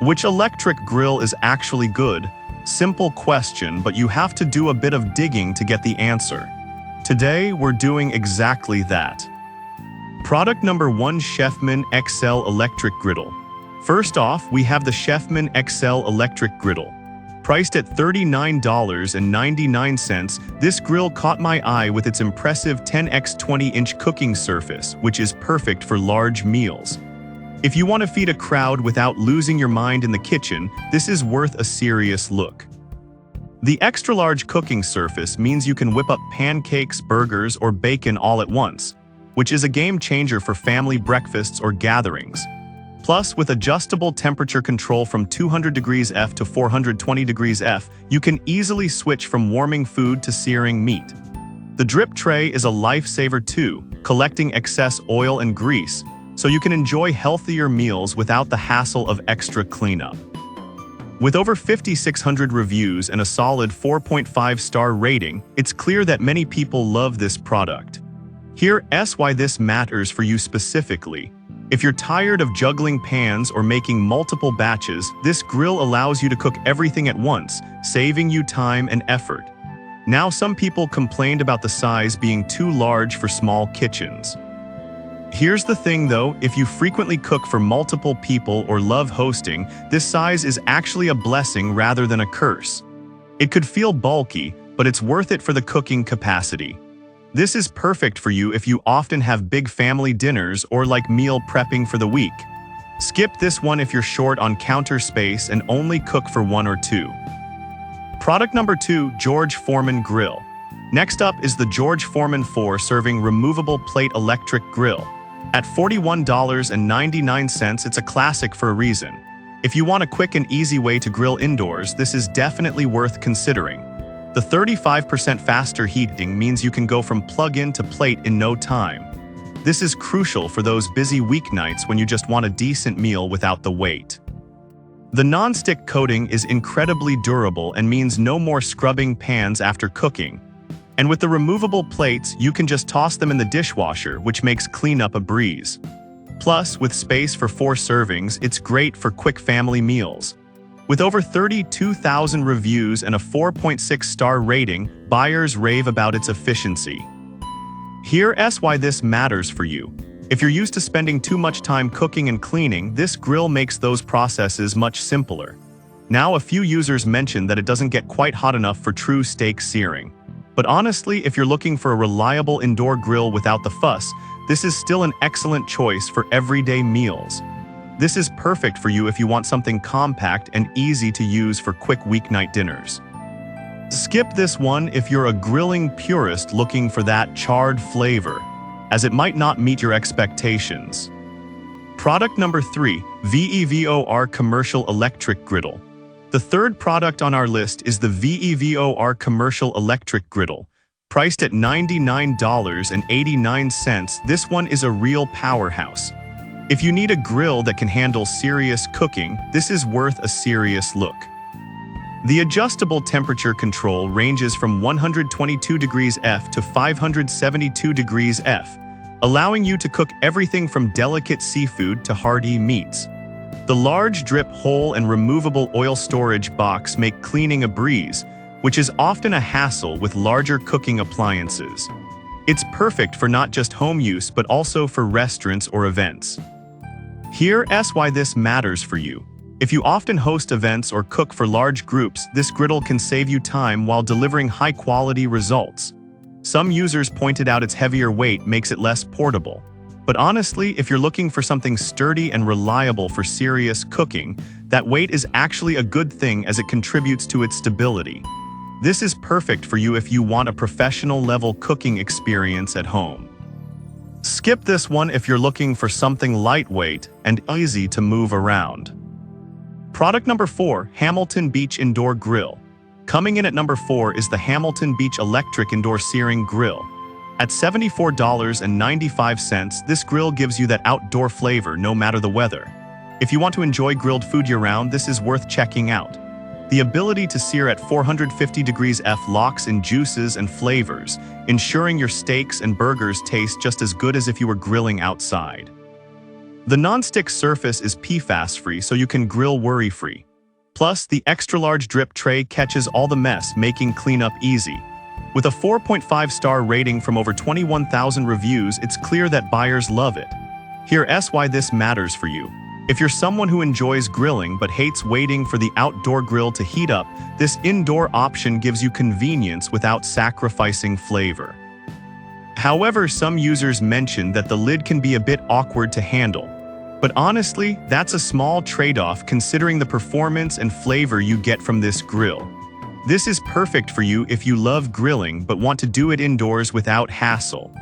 Which electric grill is actually good? Simple question, but you have to do a bit of digging to get the answer. Today, we're doing exactly that. Product number 1: Chefman XL Electric Griddle. First off, we have the Chefman XL Electric Griddle. Priced at $39.99, this grill caught my eye with its impressive 10x 20-inch cooking surface, which is perfect for large meals. If you want to feed a crowd without losing your mind in the kitchen, this is worth a serious look. The extra-large cooking surface means you can whip up pancakes, burgers, or bacon all at once, which is a game-changer for family breakfasts or gatherings. Plus, with adjustable temperature control from 200 degrees F to 420 degrees F, you can easily switch from warming food to searing meat. The drip tray is a lifesaver too, collecting excess oil and grease, so you can enjoy healthier meals without the hassle of extra cleanup. With over 5,600 reviews and a solid 4.5-star rating, it's clear that many people love this product. Here's why this matters for you specifically. If you're tired of juggling pans or making multiple batches, this grill allows you to cook everything at once, saving you time and effort. Now, some people complained about the size being too large for small kitchens. Here's the thing though, if you frequently cook for multiple people or love hosting, this size is actually a blessing rather than a curse. It could feel bulky, but it's worth it for the cooking capacity. This is perfect for you if you often have big family dinners or like meal prepping for the week. Skip this one if you're short on counter space and only cook for one or two. Product number 2: George Foreman Grill. Next up is the George Foreman 4-serving removable plate electric grill. At $41.99, it's a classic for a reason. If you want a quick and easy way to grill indoors, this is definitely worth considering. The 35% faster heating means you can go from plug-in to plate in no time. This is crucial for those busy weeknights when you just want a decent meal without the wait. The non-stick coating is incredibly durable and means no more scrubbing pans after cooking. And with the removable plates, you can just toss them in the dishwasher, which makes cleanup a breeze. Plus, with space for 4 servings, it's great for quick family meals. With over 32,000 reviews and a 4.6-star rating, buyers rave about its efficiency. Here's why this matters for you. If you're used to spending too much time cooking and cleaning, this grill makes those processes much simpler. Now, a few users mentioned that it doesn't get quite hot enough for true steak searing. But honestly, if you're looking for a reliable indoor grill without the fuss, this is still an excellent choice for everyday meals. This is perfect for you if you want something compact and easy to use for quick weeknight dinners. Skip this one if you're a grilling purist looking for that charred flavor, as it might not meet your expectations. Product number 3: VEVOR Commercial Electric Griddle. The third product on our list is the VEVOR Commercial Electric Griddle. Priced at $99.89, this one is a real powerhouse. If you need a grill that can handle serious cooking, this is worth a serious look. The adjustable temperature control ranges from 122 degrees F to 572 degrees F, allowing you to cook everything from delicate seafood to hearty meats. The large drip hole and removable oil storage box make cleaning a breeze, which is often a hassle with larger cooking appliances. It's perfect for not just home use but also for restaurants or events. Here's why this matters for you. If you often host events or cook for large groups, this griddle can save you time while delivering high-quality results. Some users pointed out its heavier weight makes it less portable. But honestly, if you're looking for something sturdy and reliable for serious cooking, that weight is actually a good thing as it contributes to its stability. This is perfect for you if you want a professional-level cooking experience at home. Skip this one if you're looking for something lightweight and easy to move around. Product number 4: Hamilton Beach Indoor Grill. Coming in at number 4 is the Hamilton Beach Electric Indoor Searing Grill. At $74.95, this grill gives you that outdoor flavor no matter the weather. If you want to enjoy grilled food year-round, this is worth checking out. The ability to sear at 450 degrees F locks in juices and flavors, ensuring your steaks and burgers taste just as good as if you were grilling outside. The non-stick surface is PFAS-free, so you can grill worry-free. Plus, the extra-large drip tray catches all the mess, making cleanup easy. With a 4.5-star rating from over 21,000 reviews, it's clear that buyers love it. Here's why this matters for you. If you're someone who enjoys grilling but hates waiting for the outdoor grill to heat up, this indoor option gives you convenience without sacrificing flavor. However, some users mentioned that the lid can be a bit awkward to handle. But honestly, that's a small trade-off considering the performance and flavor you get from this grill. This is perfect for you if you love grilling but want to do it indoors without hassle.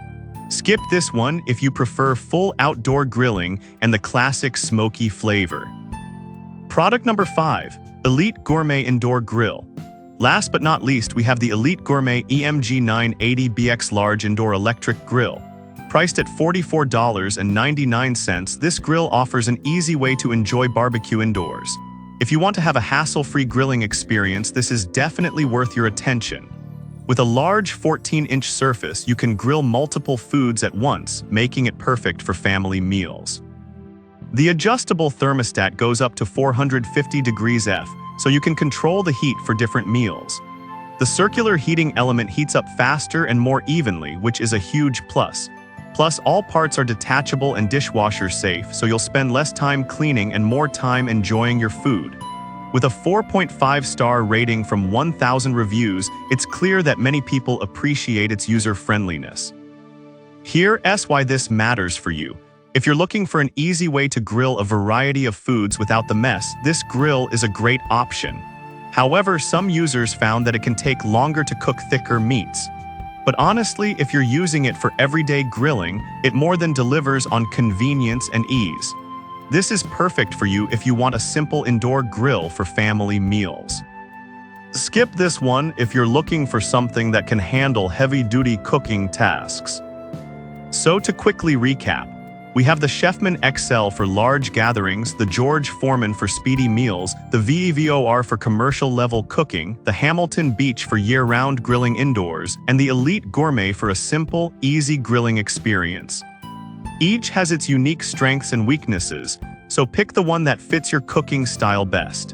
Skip this one if you prefer full outdoor grilling and the classic smoky flavor. Product number 5, Elite Gourmet Indoor Grill. Last but not least, we have the Elite Gourmet EMG 980BX Large Indoor Electric Grill. Priced at $44.99, this grill offers an easy way to enjoy barbecue indoors. If you want to have a hassle-free grilling experience, this is definitely worth your attention. With a large 14-inch surface, you can grill multiple foods at once, making it perfect for family meals. The adjustable thermostat goes up to 450 degrees F, so you can control the heat for different meals. The circular heating element heats up faster and more evenly, which is a huge plus. Plus, all parts are detachable and dishwasher safe, so you'll spend less time cleaning and more time enjoying your food. With a 4.5-star rating from 1,000 reviews, it's clear that many people appreciate its user-friendliness. Here's why this matters for you. If you're looking for an easy way to grill a variety of foods without the mess, this grill is a great option. However, some users found that it can take longer to cook thicker meats. But honestly, if you're using it for everyday grilling, it more than delivers on convenience and ease. This is perfect for you if you want a simple indoor grill for family meals. Skip this one if you're looking for something that can handle heavy-duty cooking tasks. So to quickly recap, we have the Chefman XL for large gatherings, the George Foreman for speedy meals, the VEVOR for commercial-level cooking, the Hamilton Beach for year-round grilling indoors, and the Elite Gourmet for a simple, easy grilling experience. Each has its unique strengths and weaknesses, so pick the one that fits your cooking style best.